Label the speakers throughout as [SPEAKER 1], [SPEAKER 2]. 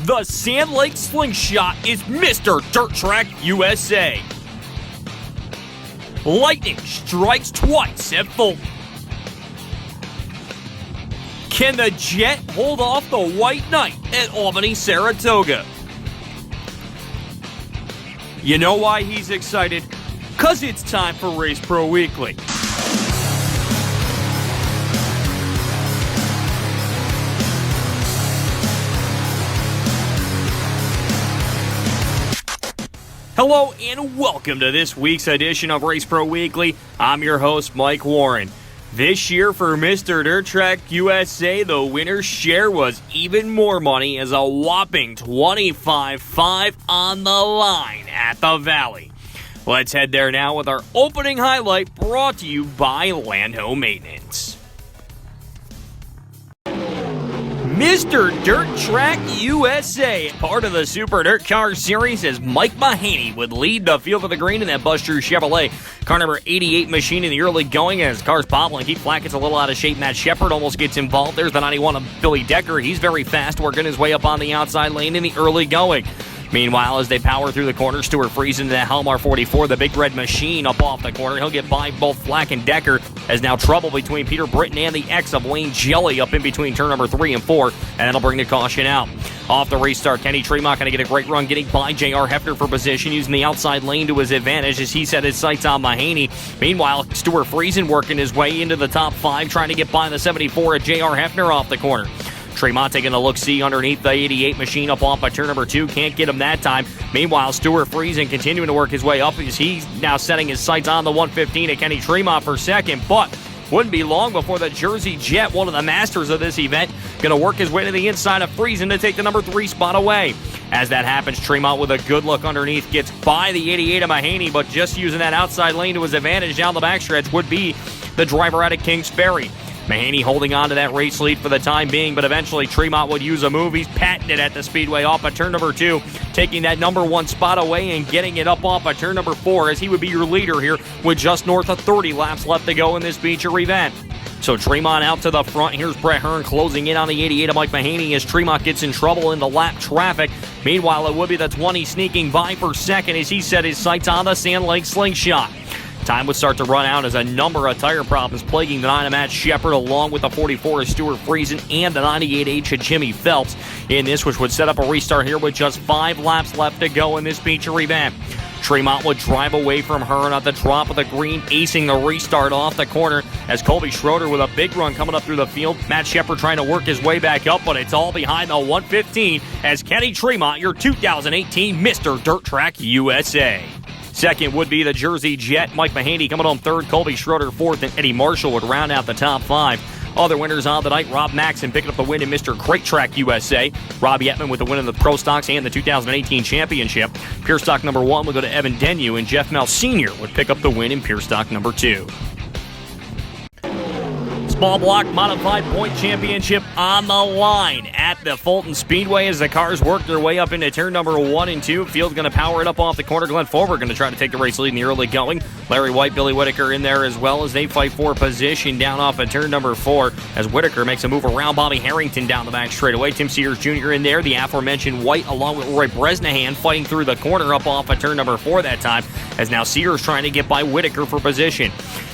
[SPEAKER 1] The Sand Lake Slingshot is Mr. Dirt Track USA. Lightning strikes twice at Fulton. Can the Jet hold off the White Knight at Albany, Saratoga? You know why he's excited? 'Cause it's time for Race Pro Weekly. Hello and welcome to this week's edition of Race Pro Weekly. I'm your host, Mike Warren. This year for Mr. Dirt Track USA, the winner's share was even more money as a whopping $25,500 on the line at the Valley. Let's head there now with our opening highlight brought to you by Land Home Maintenance. Mr. Dirt Track USA, part of the Super Dirt Car Series, as Mike Mahaney would lead the field of the green in that Buster Chevrolet. Car number 88 machine in the early going as cars popping. Keith Flack gets a little out of shape. Matt Shepard almost gets involved. There's the 91 of Billy Decker. He's very fast, working his way up on the outside lane in the early going. Meanwhile, as they power through the corner, Stuart Friesen into that Halmar 44, the big red machine up off the corner. He'll get by both Flack and Decker, as now trouble between Peter Britton and the X of Wayne Jelly up in between turn number 3 and 4, and that'll bring the caution out. Off the restart, Kenny Tremont going to get a great run, getting by J.R. Hefner for position, using the outside lane to his advantage as he set his sights on Mahaney. Meanwhile, Stuart Friesen working his way into the top 5, trying to get by the 74 at J.R. Hefner off the corner. Tremont taking a look-see underneath the 88 machine up off by turn number 2. Can't get him that time. Meanwhile, Stuart Friesen continuing to work his way up as he's now setting his sights on the 115 at Kenny Tremont for second. But wouldn't be long before the Jersey Jet, one of the masters of this event, going to work his way to the inside of Friesen to take the number 3 spot away. As that happens, Tremont with a good look underneath gets by the 88 of Mahaney, but just using that outside lane to his advantage down the backstretch would be the driver out of Kings Ferry. Mahaney holding on to that race lead for the time being, but eventually Tremont would use a move. He's patented at the Speedway off of turn number 2, taking that number 1 spot away and getting it up off of turn number 4, as he would be your leader here with just north of 30 laps left to go in this feature event. So Tremont out to the front. Here's Brett Hearn closing in on the 88 of Mike Mahaney as Tremont gets in trouble in the lap traffic. Meanwhile, it would be the 20 sneaking by for second as he set his sights on the Sand Lake Slingshot. Time would start to run out as a number of tire problems plaguing the 9 of Matt Shepard, along with the 44 of Stuart Friesen and the 98H of Jimmy Phelps in this, which would set up a restart here with just 5 laps left to go in this feature event. Tremont would drive away from Hearn at the drop of the green, acing the restart off the corner as Colby Schroeder with a big run coming up through the field. Matt Shepard trying to work his way back up, but it's all behind the 115 as Kenny Tremont, your 2018 Mr. Dirt Track USA. Second would be the Jersey Jet. Mike Mahaney coming home third, Colby Schroeder fourth, and Eddie Marshall would round out the top 5. Other winners on the night, Rob Maxson picking up the win in Mr. Crate Track USA. Rob Yetman with the win in the Pro Stocks and the 2018 Championship. Pure Stock number 1 would go to Evan Denyu, and Jeff Mel Sr. would pick up the win in Pure Stock number 2. Small block modified point championship on the line at the Fulton Speedway as the cars work their way up into turn number 1 and 2. Field's going to power it up off the corner. Glenn Forward going to try to take the race lead in the early going. Larry White, Billy Whitaker in there as well as they fight for position down off of turn number 4 as Whitaker makes a move around Bobby Harrington down the back straightaway. Tim Sears Jr. in there. The aforementioned White along with Roy Bresnahan fighting through the corner up off of turn number 4 that time as now Sears trying to get by Whitaker for position.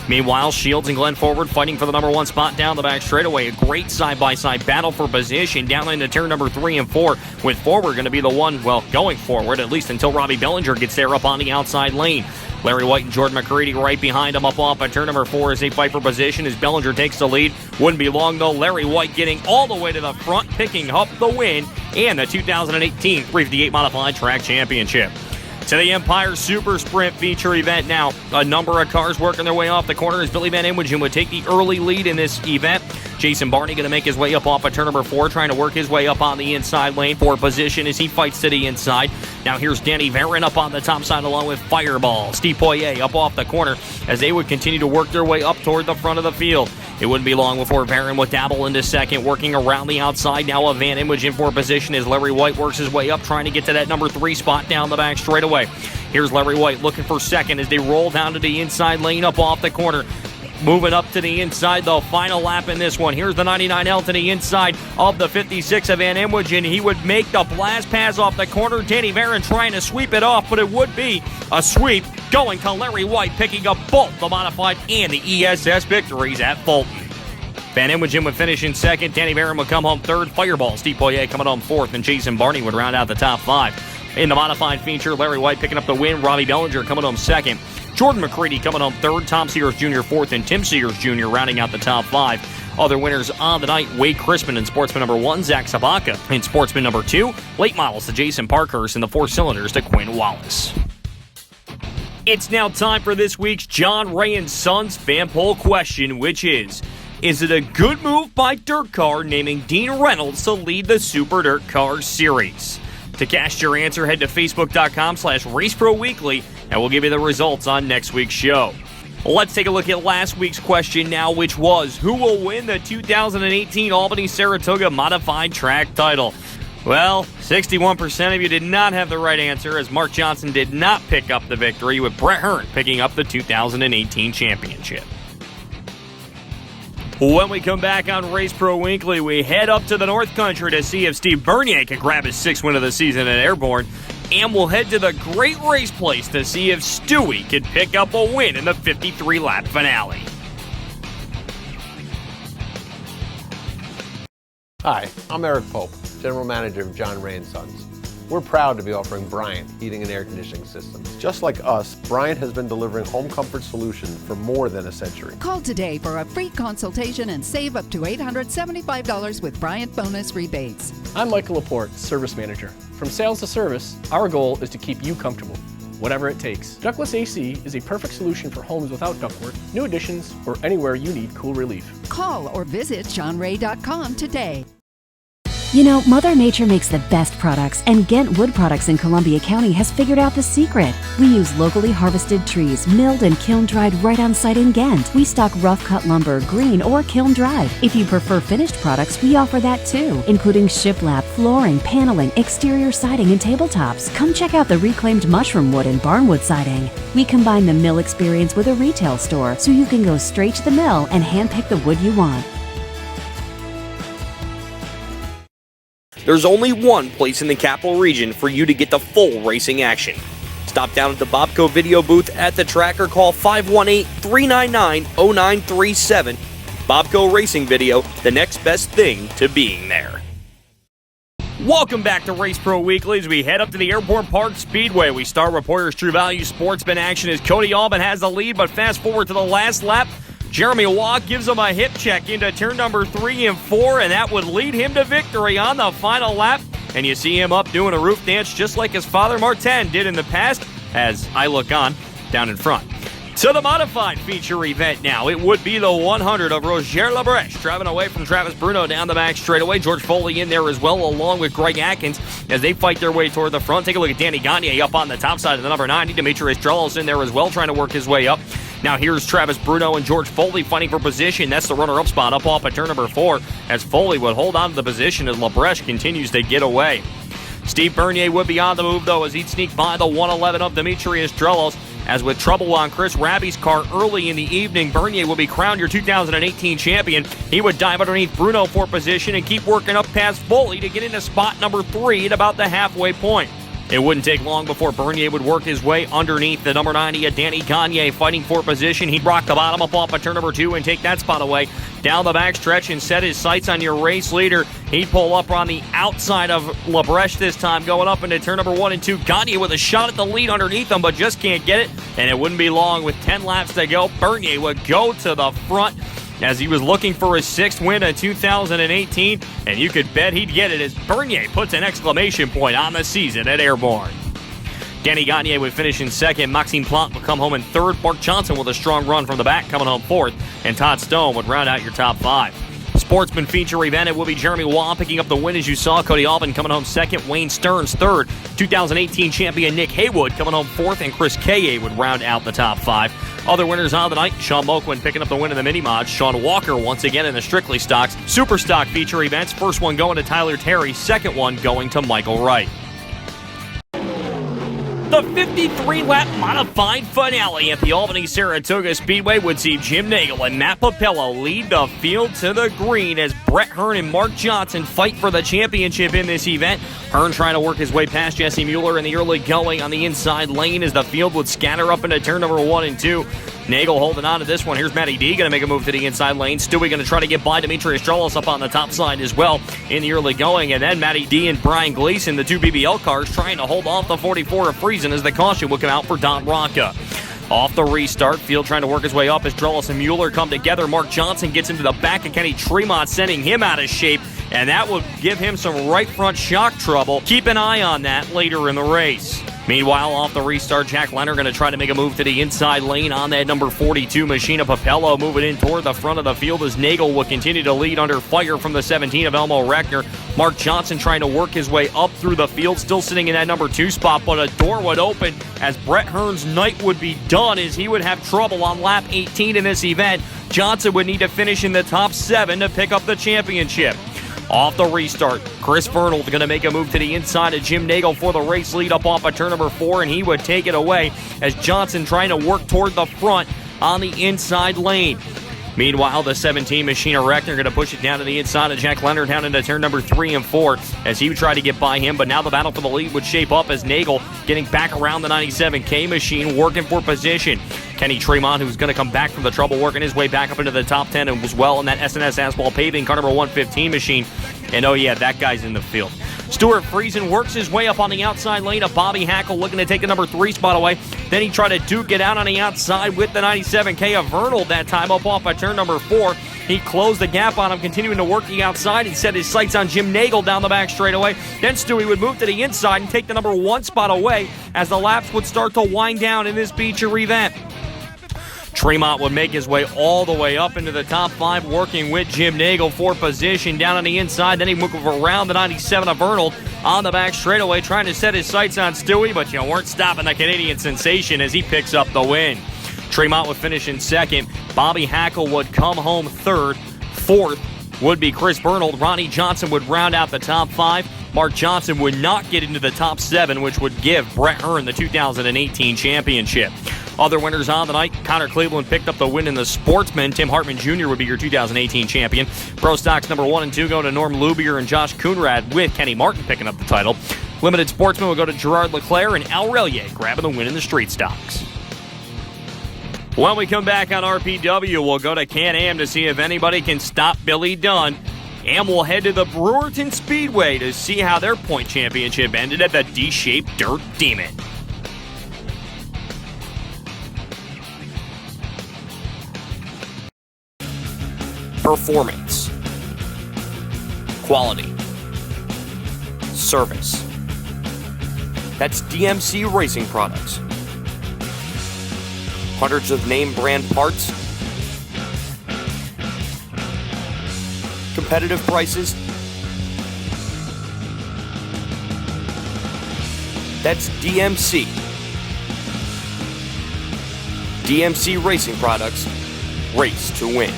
[SPEAKER 1] Meanwhile, Shields and Glenn Forward fighting for the number 1 spot down the back straightaway. A great side-by-side battle for position down into turn number 3 and 4, with Forward going to be the one, well, going forward, at least until Robbie Bellinger gets there up on the outside lane. Larry White and Jordan McCready right behind him up off at turn number 4 as they fight for position as Bellinger takes the lead. Wouldn't be long, though. Larry White getting all the way to the front, picking up the win and the 2018 358 Modified Track Championship. To the Empire Super Sprint feature event now. A number of cars working their way off the corner as Billy Van Inwagen would take the early lead in this event. Jason Barney going to make his way up off of turn number 4, trying to work his way up on the inside lane for position as he fights to the inside. Now here's Danny Varon up on the top side along with Fireball. Steve Poirier up off the corner as they would continue to work their way up toward the front of the field. It wouldn't be long before Varon would dabble into second, working around the outside. Now a Van Inwagen for position as Larry White works his way up, trying to get to that number 3 spot down the back straightaway. Here's Larry White looking for second as they roll down to the inside lane up off the corner. Moving up to the inside, the final lap in this one. Here's the 99L to the inside of the 56 of Van Imogen. He would make the blast pass off the corner. Danny Barron trying to sweep it off, but it would be a sweep going to Larry White, picking up both the modified and the ESS victories at Fulton. Van Imogen would finish in second. Danny Barron would come home third. Fireball, Steve Poirier coming home fourth, and Jason Barney would round out the top five. In the modified feature, Larry White picking up the win. Robbie Bellinger coming home second. Jordan McCready coming home third. Tom Sears Jr. fourth, and Tim Sears Jr. rounding out the top five. Other winners on the night, Wade Crispin in sportsman number 1, Zach Sabaka in sportsman number 2. Late models to Jason Parkhurst, and the 4 cylinders to Quinn Wallace. It's now time for this week's John Ray and Sons fan poll question, which is it a good move by Dirt Car naming Dean Reynolds to lead the Super Dirt Car Series? To cast your answer, head to facebook.com/RaceProWeekly, and we'll give you the results on next week's show. Let's take a look at last week's question now, which was, who will win the 2018 Albany-Saratoga Modified Track title? Well, 61% of you did not have the right answer, as Mark Johnson did not pick up the victory, with Brett Hearn picking up the 2018 championship. When we come back on Race Pro Weekly, we head up to the North Country to see if Steve Bernier can grab his 6th win of the season at Airborne. And we'll head to the Great Race Place to see if Stewie can pick up a win in the 53-lap finale.
[SPEAKER 2] Hi, I'm Eric Pope, General Manager of John Ray & Sons. We're proud to be offering Bryant heating and air conditioning systems. Just like us, Bryant has been delivering home comfort solutions for more than a century.
[SPEAKER 3] Call today for a free consultation and save up to $875 with Bryant bonus rebates.
[SPEAKER 4] I'm Michael Laporte, Service Manager. From sales to service, our goal is to keep you comfortable, whatever it takes. Ductless AC is a perfect solution for homes without ductwork, new additions, or anywhere you need cool relief.
[SPEAKER 3] Call or visit johnray.com today.
[SPEAKER 5] You know, Mother Nature makes the best products, and Ghent Wood Products in Columbia County has figured out the secret. We use locally harvested trees, milled and kiln-dried right on site in Ghent. We stock rough-cut lumber, green or kiln-dried. If you prefer finished products, we offer that too, including shiplap, flooring, paneling, exterior siding, and tabletops. Come check out the reclaimed mushroom wood and barnwood siding. We combine the mill experience with a retail store, so you can go straight to the mill and handpick the wood you want.
[SPEAKER 1] There's only one place in the Capital Region for you to get the full racing action. Stop down at the Bobco video booth at the track or call 518-399-0937. Bobco Racing Video, the next best thing to being there. Welcome back to Race Pro Weekly as we head up to the Airborne Park Speedway. We start Reporters True Value Sportsman action as Cody Albin has the lead, but fast forward to the last lap. Jeremy Waugh gives him a hip check into turn number 3 and 4, and that would lead him to victory on the final lap. And you see him up doing a roof dance just like his father Martin did in the past, as I look on down in front. To the modified feature event now. It would be the 100 of Roger Labreche driving away from Travis Bruno down the back straightaway. George Foley in there as well, along with Greg Atkins as they fight their way toward the front. Take a look at Danny Gagne up on the top side of the number 90. Demetrius Drelos in there as well, trying to work his way up. Now here's Travis Bruno and George Foley fighting for position. That's the runner-up spot up off at turn number 4 as Foley would hold on to the position as Labreche continues to get away. Steve Bernier would be on the move, though, as he'd sneak by the 111 of Demetrius Drelos. As with trouble on Chris Raby's car early in the evening, Bernier will be crowned your 2018 champion. He would dive underneath Bruno for position and keep working up past Foley to get into spot number 3 at about the halfway point. It wouldn't take long before Bernier would work his way underneath the number 90 of Danny Gagne fighting for position. He'd rock the bottom up off of turn number 2 and take that spot away down the backstretch and set his sights on your race leader. He'd pull up on the outside of Labreche this time, going up into turn number 1 and 2. Gagne with a shot at the lead underneath him, but just can't get it. And it wouldn't be long with 10 laps to go. Bernier would go to the front as he was looking for his 6th win of 2018, and you could bet he'd get it as Bernier puts an exclamation point on the season at Airborne. Danny Gagne would finish in 2nd. Maxime Plante would come home in 3rd. Mark Johnson with a strong run from the back coming home 4th, and Todd Stone would round out your top 5. Sportsman feature event, it will be Jeremy Waugh picking up the win as you saw. Cody Albin coming home 2nd. Wayne Stearns 3rd. 2018 champion Nick Haywood coming home 4th, and Chris Kaye would round out the top 5. Other winners on the night, Sean Moquin picking up the win in the mini-mods. Sean Walker once again in the Strictly Stocks Super Stock feature events. First one going to Tyler Terry, second one going to Michael Wright. The 53-lap modified fine finale at the Albany Saratoga Speedway would see Jim Nagle and Matt Papello lead the field to the green as Brett Hearn and Mark Johnson fight for the championship in this event. Hearn trying to work his way past Jesse Mueller in the early going on the inside lane as the field would scatter up into turn number 1 and 2. Nagle holding on to this one. Here's Matty D going to make a move to the inside lane. Stewie going to try to get by Demetrius Trollos up on the top side as well in the early going. And then Matty D and Brian Gleason, the two BBL cars, trying to hold off the 44 of Friesen as the caution will come out for Don Rocca. Off the restart, field trying to work his way up as Trollos and Mueller come together. Mark Johnson gets into the back of Kenny Tremont, sending him out of shape, and that would give him some right front shock trouble. Keep an eye on that later in the race. Meanwhile, off the restart, Jack Leonard going to try to make a move to the inside lane on that number 42 Machina. Papello moving in toward the front of the field as Nagle will continue to lead under fire from the 17 of Elmo Reckner. Mark Johnson trying to work his way up through the field, still sitting in that number 2 spot, but a door would open as Brett Hearn's night would be done as he would have trouble on lap 18 in this event. Johnson would need to finish in the top 7 to pick up the championship. Off the restart, Chris Fernald going to make a move to the inside of Jim Nagle for the race lead up off of turn number 4, and he would take it away as Johnson trying to work toward the front on the inside lane. Meanwhile, the 17 Machina Reckner going to push it down to the inside of Jack Leonard down into turn number 3 and 4 as he would try to get by him, but now the battle for the lead would shape up as Nagle getting back around the 97K machine, working for position. Kenny Tremont, who's going to come back from the trouble, working his way back up into the top 10 and was well in that SNS Asphalt Paving car number 115 machine. And oh yeah, that guy's in the field. Stuart Friesen works his way up on the outside lane of Bobby Hackle, looking to take the number 3 spot away. Then he tried to duke it out on the outside with the 97K of Vernal that time up off of turn number 4. He closed the gap on him, continuing to work the outside. He set his sights on Jim Nagle down the back straightaway. Then Stewie would move to the inside and take the number 1 spot away as the laps would start to wind down in this Beecher event. Tremont would make his way all the way up into the top 5, working with Jim Nagle for position down on the inside. Then he moved around the 97 of Arnold on the back straightaway, trying to set his sights on Stewie, but you weren't stopping the Canadian sensation as he picks up the win. Tremont would finish in 2nd. Bobby Hackle would come home 3rd. 4th would be Chris Bernald. Ronnie Johnson would round out the top 5. Mark Johnson would not get into the top 7, which would give Brett Hearn the 2018 championship. Other winners on the night, Connor Cleveland picked up the win in the Sportsman. Tim Hartman Jr. would be your 2018 champion. Pro Stocks number 1 and 2 go to Norm Lubier and Josh Coonrad, with Kenny Martin picking up the title. Limited Sportsman will go to Gerard Leclerc and Al Relier grabbing the win in the Street Stocks. When we come back on RPW, we'll go to Can-Am to see if anybody can stop Billy Dunn. And we'll head to the Brewerton Speedway to see how their point championship ended at the D-shaped Dirt Demon. Performance, quality, service. That's DMC Racing Products. Hundreds of name brand parts, competitive prices. That's DMC. DMC Racing Products. Race to win.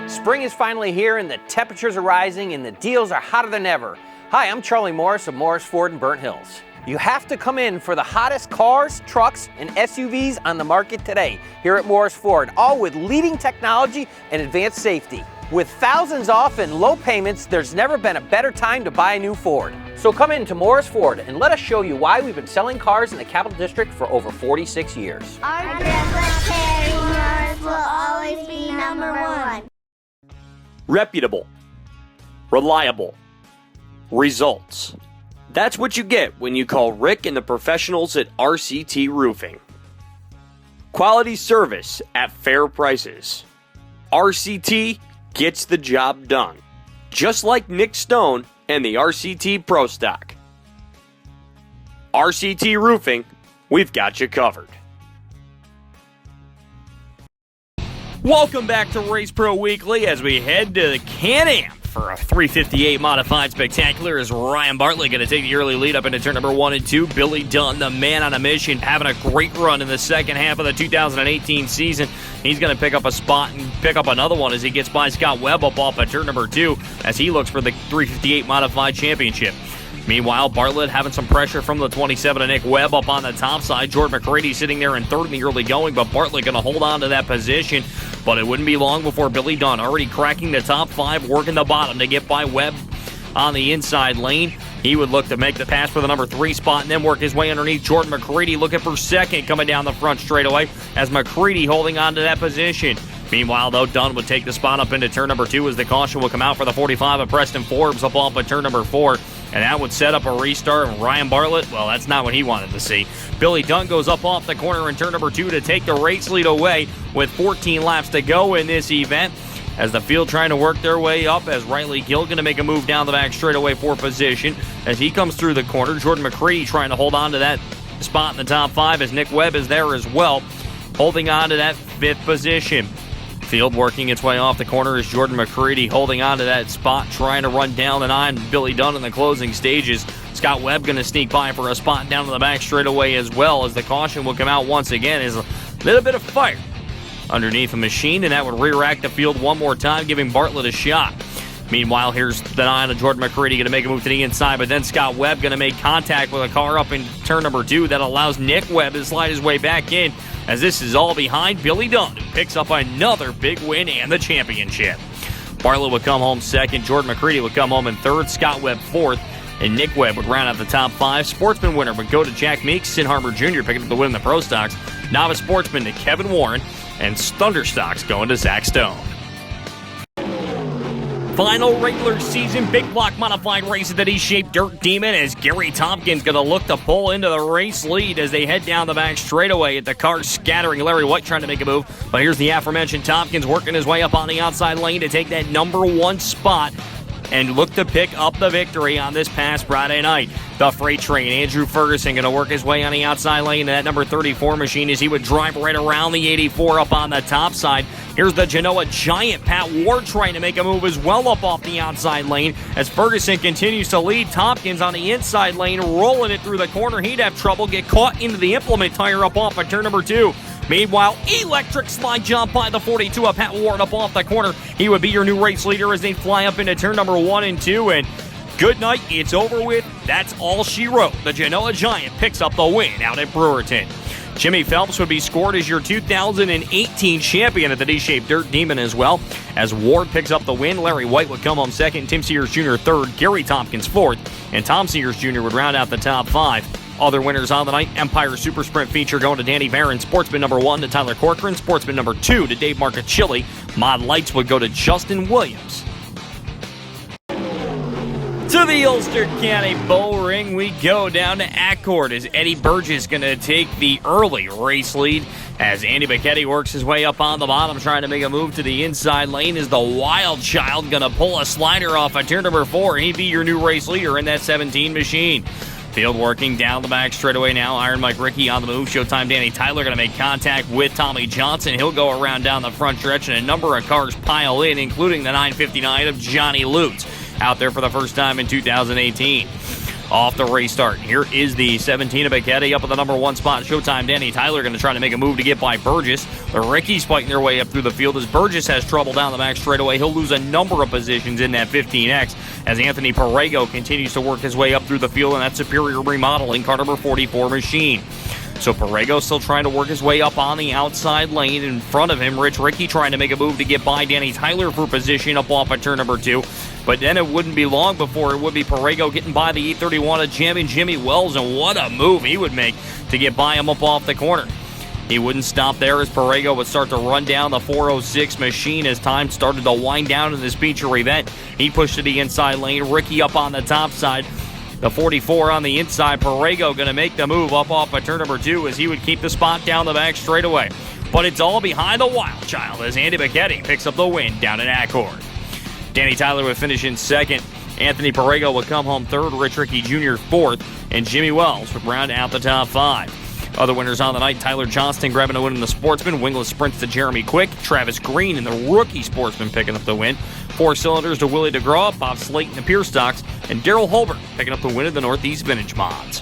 [SPEAKER 6] Spring is finally here and the temperatures are rising and the deals are hotter than ever. Hi, I'm Charlie Morris of Morris Ford in Burnt Hills. You have to come in for the hottest cars, trucks, and SUVs on the market today here at Morris Ford, all with leading technology and advanced safety. With thousands off and low payments, there's never been a better time to buy a new Ford. So come in to Morris Ford and let us show you why we've been selling cars in the Capital District for over 46 years.
[SPEAKER 7] Our Morris will always be number 1.
[SPEAKER 1] Reputable, reliable, results. That's what you get when you call Rick and the professionals at RCT Roofing. Quality service at fair prices. RCT gets the job done. Just like Nick Stone and the RCT Pro Stock. RCT Roofing, we've got you covered. Welcome back to Race Pro Weekly as we head to the Can-Am for a 358 Modified Spectacular. Is Ryan Bartlett going to take the early lead up into turn number 1 and 2. Billy Dunn, the man on a mission, having a great run in the second half of the 2018 season. He's going to pick up a spot and pick up another one as he gets by Scott Webb up off at turn number 2 as he looks for the 358 Modified Championship. Meanwhile, Bartlett having some pressure from the 27 of Nick Webb up on the top side. Jordan McCready sitting there in third in the early going, but Bartlett going to hold on to that position. But it wouldn't be long before Billy Dunn already cracking the top 5, working the bottom to get by Webb on the inside lane. He would look to make the pass for the number 3 spot and then work his way underneath Jordan McCready, looking for second coming down the front straightaway as McCready holding on to that position. Meanwhile, though, Dunn would take the spot up into turn number 2 as the caution will come out for the 45 of Preston Forbes up off of turn number 4. And that would set up a restart. And Ryan Bartlett, well, that's not what he wanted to see. Billy Dunn goes up off the corner in turn number 2 to take the race lead away with 14 laps to go in this event. As the field trying to work their way up, as Riley Gill going to make a move down the back straightaway for position. As he comes through the corner, Jordan McCready trying to hold on to that spot in the top 5 as Nick Webb is there as well, holding on to that 5th position. Field working its way off the corner as Jordan McCready holding on to that spot, trying to run down the 9. Billy Dunn in the closing stages. Scott Webb going to sneak by for a spot down to the back straightaway as well, as the caution will come out once again. Is a little bit of fire underneath the machine, and that would re-rack the field one more time, giving Bartlett a shot. Meanwhile, here's the 9 of Jordan McCready going to make a move to the inside, but then Scott Webb going to make contact with a car up in turn number 2 that allows Nick Webb to slide his way back in, as this is all behind Billy Dunn, who picks up another big win and the championship. Bartlett would come home second, Jordan McCready would come home in third, Scott Webb fourth, and Nick Webb would round out the top 5. Sportsman winner would go to Jack Meeks, Sin Harbor Jr. picking up the win in the Pro Stocks. Novice Sportsman to Kevin Warren, and Thunder Stocks going to Zach Stone. Final regular season big block modified race at the D-shaped Dirt Demon, as Gary Tompkins going to look to pull into the race lead as they head down the back straightaway at the car scattering. Larry White trying to make a move, but here's the aforementioned Tompkins working his way up on the outside lane to take that number 1 spot and look to pick up the victory on this past Friday night. The freight train, Andrew Ferguson, going to work his way on the outside lane to that number 34 machine as he would drive right around the 84 up on the top side. Here's the Genoa Giant, Pat Ward, trying to make a move as well up off the outside lane as Ferguson continues to lead Tompkins on the inside lane, rolling it through the corner. He'd have trouble, get caught into the implement tire up off of turn number 2. Meanwhile, electric slide jump by the 42 of Pat Ward up off the corner. He would be your new race leader as they fly up into turn number 1 and 2. And good night, it's over with. That's all she wrote. The Genoa Giant picks up the win out at Brewerton. Jimmy Phelps would be scored as your 2018 champion at the D-shaped Dirt Demon as well. As Ward picks up the win, Larry White would come home second, Tim Sears Jr. third, Gary Tompkins fourth, and Tom Sears Jr. would round out the top 5. Other winners on the night, Empire Super Sprint feature going to Danny Barron, Sportsman number 1 to Tyler Corcoran, Sportsman number 2 to Dave Marcachilli. Mod Lights would go to Justin Williams. To the Ulster County Bullring we go, down to Accord as Eddie Burgess going to take the early race lead as Andy Bacchetti works his way up on the bottom trying to make a move to the inside lane. Is the Wild Child going to pull a slider off at turn number 4? He'd be your new race leader in that 17 machine. Field working down the back straightaway now. Iron Mike Ricky on the move. Showtime Danny Tyler going to make contact with Tommy Johnson. He'll go around down the front stretch, and a number of cars pile in, including the 959 of Johnny Lutz, out there for the first time in 2018. Off the race start, here is the 17 of Bacchetti up at the number 1 spot. Showtime Danny Tyler going to try to make a move to get by Burgess. The Rickies fighting their way up through the field as Burgess has trouble down the back straightaway. He'll lose a number of positions in that 15X as Anthony Parego continues to work his way up through the field in that Superior Remodeling car number 44 machine. So Parego still trying to work his way up on the outside lane. In front of him, Rich Ricky trying to make a move to get by Danny Tyler for position up off at turn number 2. But then it wouldn't be long before it would be Parego getting by the 831 of Jimmy Wells, and what a move he would make to get by him up off the corner. He wouldn't stop there as Parego would start to run down the 406 machine as time started to wind down in this feature event. He pushed to the inside lane, Ricky up on the top side. The 44 on the inside, Parego going to make the move up off of turn number 2 as he would keep the spot down the back straightaway. But it's all behind the Wild Child as Andy Bacchetti picks up the win down in Accord. Danny Tyler would finish in second. Anthony Parego would come home third, Rich Ricky Jr. fourth, and Jimmy Wells would round out the top 5. Other winners on the night, Tyler Johnston grabbing a win in the Sportsman, wingless sprints to Jeremy Quick, Travis Green in the Rookie Sportsman picking up the win, 4 cylinders to Willie DeGraw, Bob Slayton in the Pure Stocks, and Daryl Holbert picking up the win of the Northeast Vintage Mods.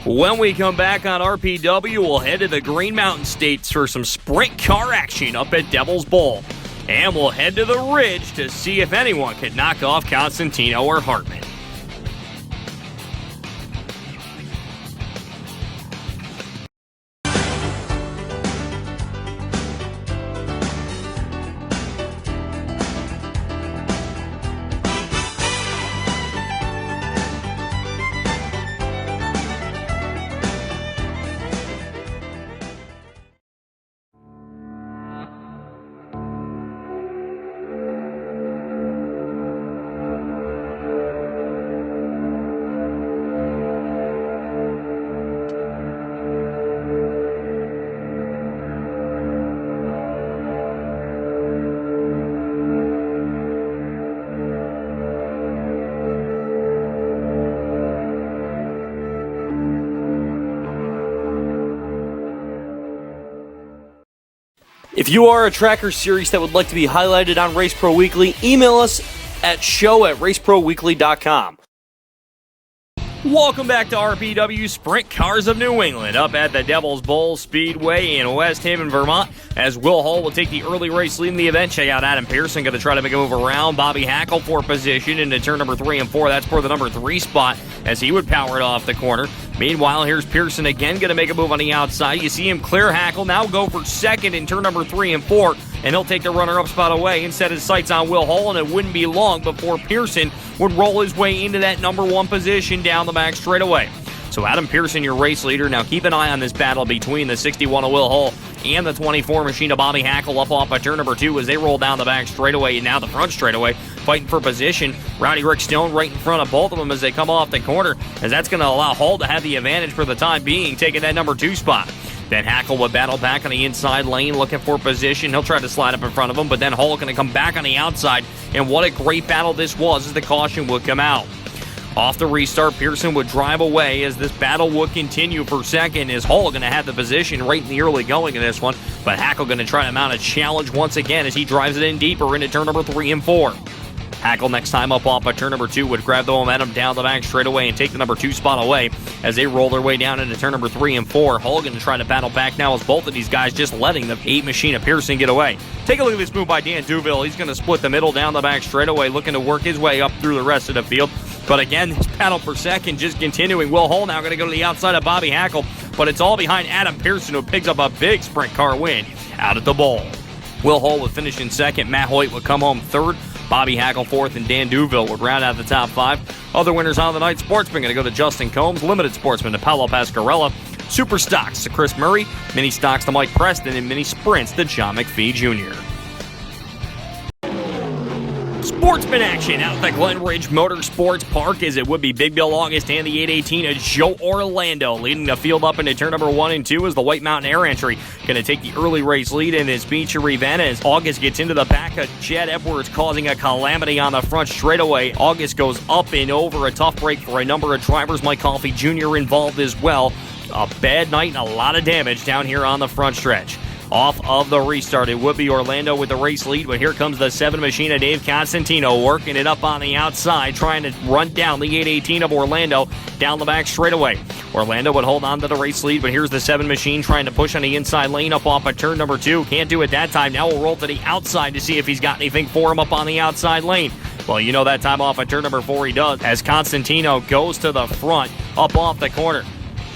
[SPEAKER 1] When we come back on RPW, we'll head to the Green Mountain States for some sprint car action up at Devil's Bowl. And we'll head to the Ridge to see if anyone can knock off Constantino or Hartman. If you are a tracker series that would like to be highlighted on Race Pro Weekly, email us at show@raceproweekly.com. Welcome back to RPW Sprint Cars of New England, up at the Devil's Bowl Speedway in West Haven, Vermont, as Will Hall will take the early race lead in the event. Check out Adam Pearson, going to try to make a move around Bobby Hackle for position into turn number 3 and 4. That's for the number 3 spot as he would power it off the corner. Meanwhile, here's Pearson again, going to make a move on the outside. You see him clear Hackle, now go for second in turn number 3 and 4, and he'll take the runner-up spot away and set his sights on Will Hall, and it wouldn't be long before Pearson would roll his way into that number 1 position down the back straightaway. So Adam Pearson, your race leader. Now keep an eye on this battle between the 61 of Will Hall and the 24 machine of Bobby Hackle up off by turn number 2 as they roll down the back straightaway and now the front straightaway, fighting for position. Rowdy Rick Stone right in front of both of them as they come off the corner, as that's going to allow Hall to have the advantage for the time being, taking that number 2 spot. Then Hackle would battle back on the inside lane, looking for position. He'll try to slide up in front of him, but then Hall going to come back on the outside, and what a great battle this was as the caution would come out. Off the restart, Pearson would drive away as this battle would continue for second, as Hall going to have the position right in the early going in this one, but Hackle going to try to mount a challenge once again as he drives it in deeper into turn number 3 and 4. Hackle next time up off by turn number 2 would grab the momentum down the back straightaway and take the number 2 spot away as they roll their way down into turn number 3 and 4. Hall going to try to battle back now as both of these guys just letting the 8 machine of Pearson get away. Take a look at this move by Dan Duville. He's going to split the middle down the back straightaway, looking to work his way up through the rest of the field. But again, this battle for second just continuing. Will Hall now going to go to the outside of Bobby Hackle, but it's all behind Adam Pearson, who picks up a big sprint car win out at the bowl. Will Hall would finish in second. Matt Hoyt would come home third. Bobby Hackle fourth, and Dan Duville would round out the top 5. Other winners on the night: Sportsman going to go to Justin Combs, Limited Sportsman to Paolo Pasquarella, Super Stocks to Chris Murray, Mini Stocks to Mike Preston, and Mini Sprints to John McPhee Jr. Sportsman action out at the Glen Ridge Motorsports Park as it would be Big Bill August and the 818 of Joe Orlando leading the field up into turn number 1 and 2 as the White Mountain Air Entry going to take the early race lead in his feature event as August gets into the back of Jed Edwards, causing a calamity on the front straightaway. August goes up and over, a tough break for a number of drivers. Mike Coffey Jr. involved as well. A bad night and a lot of damage down here on the front stretch. Off of the restart, it would be Orlando with the race lead, but here comes the 7 machine of Dave Constantino working it up on the outside, trying to run down the 818 of Orlando down the back straightaway. Orlando would hold on to the race lead, but here's the 7 machine trying to push on the inside lane up off of turn number 2. Can't do it that time. Now we'll roll to the outside to see if he's got anything for him up on the outside lane. Well, you know that time off of turn number 4 he does, as Constantino goes to the front up off the corner.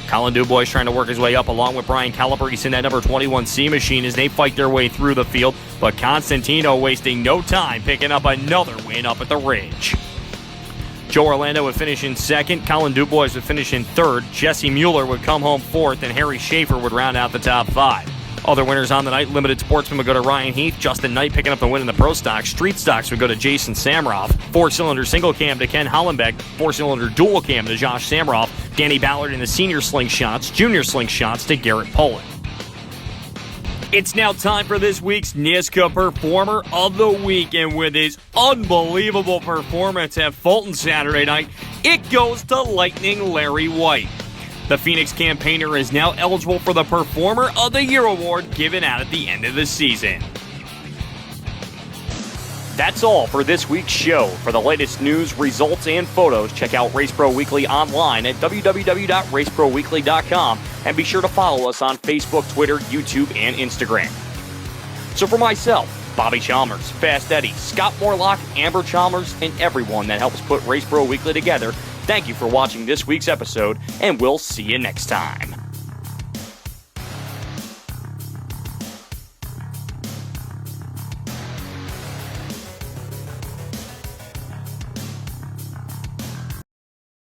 [SPEAKER 1] Colin Dubois trying to work his way up along with Brian Calabrese in that number 21C machine as they fight their way through the field, but Constantino wasting no time picking up another win up at the Ridge. Joe Orlando would finish in second, Colin Dubois would finish in third, Jesse Mueller would come home fourth, and Harry Schaefer would round out the top 5. Other winners on the night: Limited Sportsman would go to Ryan Heath, Justin Knight picking up the win in the Pro Stock, Street Stocks would go to Jason Samroff, 4-cylinder single cam to Ken Hollenbeck, 4-cylinder dual cam to Josh Samroff, Danny Ballard in the senior slingshots, junior slingshots to Garrett Poland. It's now time for this week's NISCA Performer of the Week, and with his unbelievable performance at Fulton Saturday night, it goes to Lightning Larry White. The Phoenix campaigner is now eligible for the Performer of the Year award given out at the end of the season. That's all for this week's show. For the latest news, results, and photos, check out Race Pro Weekly online at www.raceproweekly.com, and be sure to follow us on Facebook, Twitter, YouTube, and Instagram. So for myself, Bobby Chalmers, Fast Eddie, Scott Morlock, Amber Chalmers, and everyone that helps put Race Pro Weekly together, thank you for watching this week's episode, and we'll see you next time.